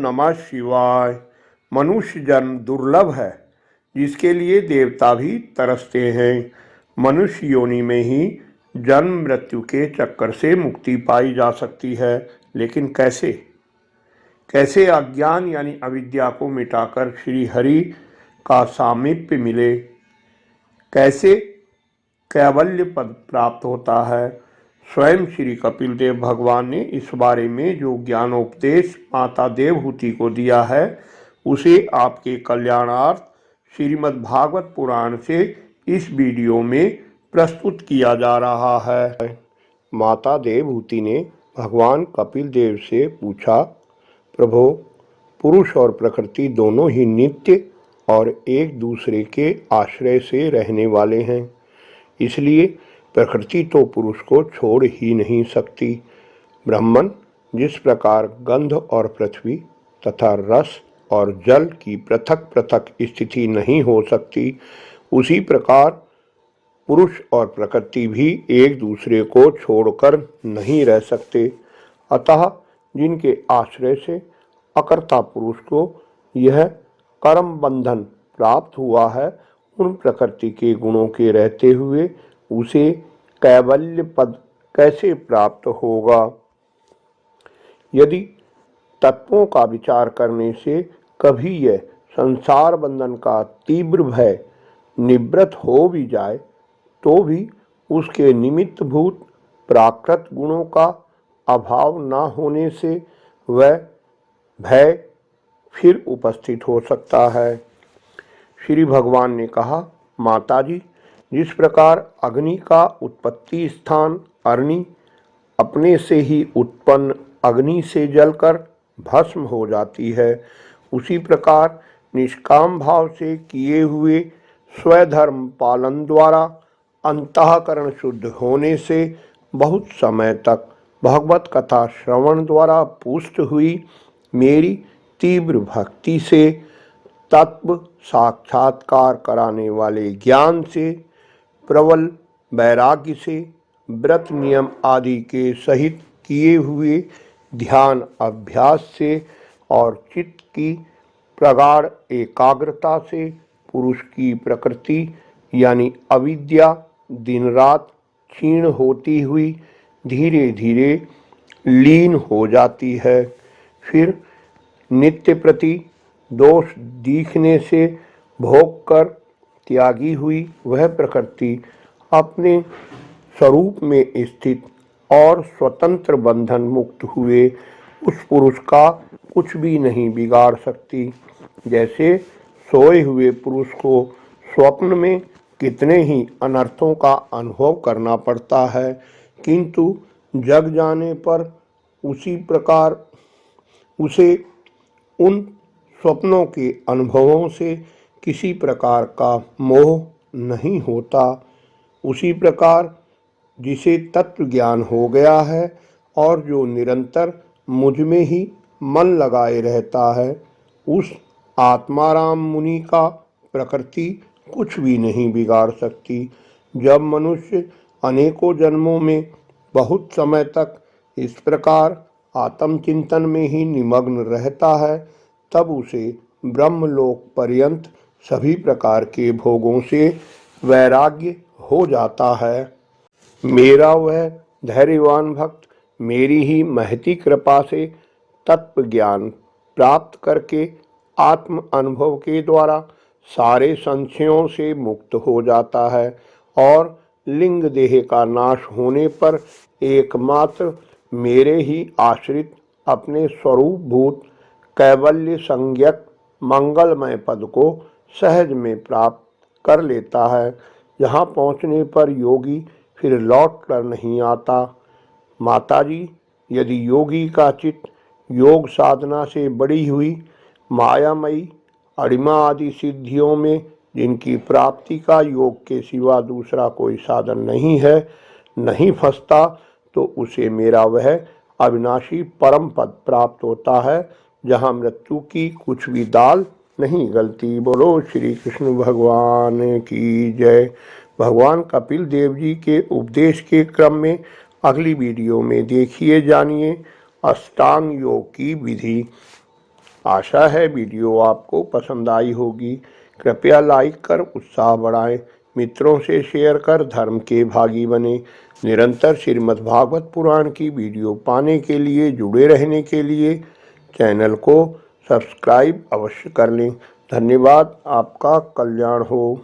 नमः शिवाय। मनुष्य जन्म दुर्लभ है, जिसके लिए देवता भी तरसते हैं। मनुष्य योनि में ही जन्म मृत्यु के चक्कर से मुक्ति पाई जा सकती है, लेकिन कैसे? कैसे अज्ञान यानी अविद्या को मिटाकर श्री हरि का सामीप्य मिले? कैसे कैवल्य पद प्राप्त होता है? स्वयं श्री कपिल देव भगवान ने इस बारे में जो ज्ञानोपदेश माता देवहूति को दिया है, उसे आपके कल्याणार्थ श्रीमद् भागवत पुराण से इस वीडियो में प्रस्तुत किया जा रहा है। माता देवहूति ने भगवान कपिल देव से पूछा, प्रभो, पुरुष और प्रकृति दोनों ही नित्य और एक दूसरे के आश्रय से रहने वाले हैं, इसलिए प्रकृति तो पुरुष को छोड़ ही नहीं सकती। ब्रह्मन जिस प्रकार गंध और पृथ्वी तथा रस और जल की पृथक पृथक स्थिति नहीं हो सकती, उसी प्रकार पुरुष और प्रकृति भी एक दूसरे को छोड़कर नहीं रह सकते। अतः जिनके आश्रय से अकर्ता पुरुष को यह कर्म बंधन प्राप्त हुआ है, उन प्रकृति के गुणों के रहते हुए उसे कैवल्य पद कैसे प्राप्त होगा? यदि तत्वों का विचार करने से कभी यह संसार बंधन का तीव्र भय निवृत्त हो भी जाए, तो भी उसके निमित्तभूत प्राकृत गुणों का अभाव न होने से वह भय फिर उपस्थित हो सकता है। श्री भगवान ने कहा, माताजी, जिस प्रकार अग्नि का उत्पत्ति स्थान अरणि अपने से ही उत्पन्न अग्नि से जलकर भस्म हो जाती है, उसी प्रकार निष्काम भाव से किए हुए स्वधर्म पालन द्वारा अंतःकरण शुद्ध होने से बहुत समय तक भगवत कथा श्रवण द्वारा पुष्ट हुई मेरी तीव्र भक्ति से, तत्व साक्षात्कार कराने वाले ज्ञान से, प्रबल वैराग्य से, व्रत नियम आदि के सहित किए हुए ध्यान अभ्यास से और चित्त की प्रगाढ़ एकाग्रता से पुरुष की प्रकृति यानी अविद्या दिन रात क्षीण होती हुई धीरे धीरे लीन हो जाती है। फिर नित्य प्रति दोष दिखने से भोग कर त्यागी हुई वह प्रकृति अपने स्वरूप में स्थित और स्वतंत्र बंधन मुक्त हुए उस पुरुष का कुछ भी नहीं बिगाड़ सकती। जैसे सोए हुए पुरुष को स्वप्न में कितने ही अनर्थों का अनुभव करना पड़ता है, किंतु जग जाने पर उसी प्रकार उसे उन स्वप्नों के अनुभवों से किसी प्रकार का मोह नहीं होता। उसी प्रकार जिसे तत्व ज्ञान हो गया है और जो निरंतर मुझ में ही मन लगाए रहता है, उस आत्माराम मुनि का प्रकृति कुछ भी नहीं बिगाड़ सकती। जब मनुष्य अनेकों जन्मों में बहुत समय तक इस प्रकार आत्मचिंतन में ही निमग्न रहता है, तब उसे ब्रह्मलोक पर्यंत सभी प्रकार के भोगों से वैराग्य हो जाता है। मेरा वह धैर्यवान भक्त मेरी ही महती कृपा से तत्व ज्ञान प्राप्त करके आत्म अनुभव के द्वारा सारे संशयों से मुक्त हो जाता है और लिंग देह का नाश होने पर एकमात्र मेरे ही आश्रित अपने स्वरूप भूत कैवल्य संज्ञक मंगलमय पद को सहज में प्राप्त कर लेता है, जहाँ पहुँचने पर योगी फिर लौट कर नहीं आता। माताजी, यदि योगी का चित्त योग साधना से बढ़ी हुई मायामयी अणिमा आदि सिद्धियों में, जिनकी प्राप्ति का योग के सिवा दूसरा कोई साधन नहीं है, नहीं फंसता, तो उसे मेरा वह अविनाशी परम पद प्राप्त होता है, जहाँ मृत्यु की कुछ भी दाल नहीं गलती। बोलो श्री कृष्ण भगवान की जय। भगवान कपिल देव जी के उपदेश के क्रम में अगली वीडियो में देखिए जानिए अष्टांग योग की विधि। आशा है वीडियो आपको पसंद आई होगी। कृपया लाइक कर उत्साह बढ़ाएं, मित्रों से शेयर कर धर्म के भागी बने। निरंतर श्रीमद्भागवत पुराण की वीडियो पाने के लिए, जुड़े रहने के लिए चैनल को सब्सक्राइब अवश्य कर लें। धन्यवाद। आपका कल्याण हो।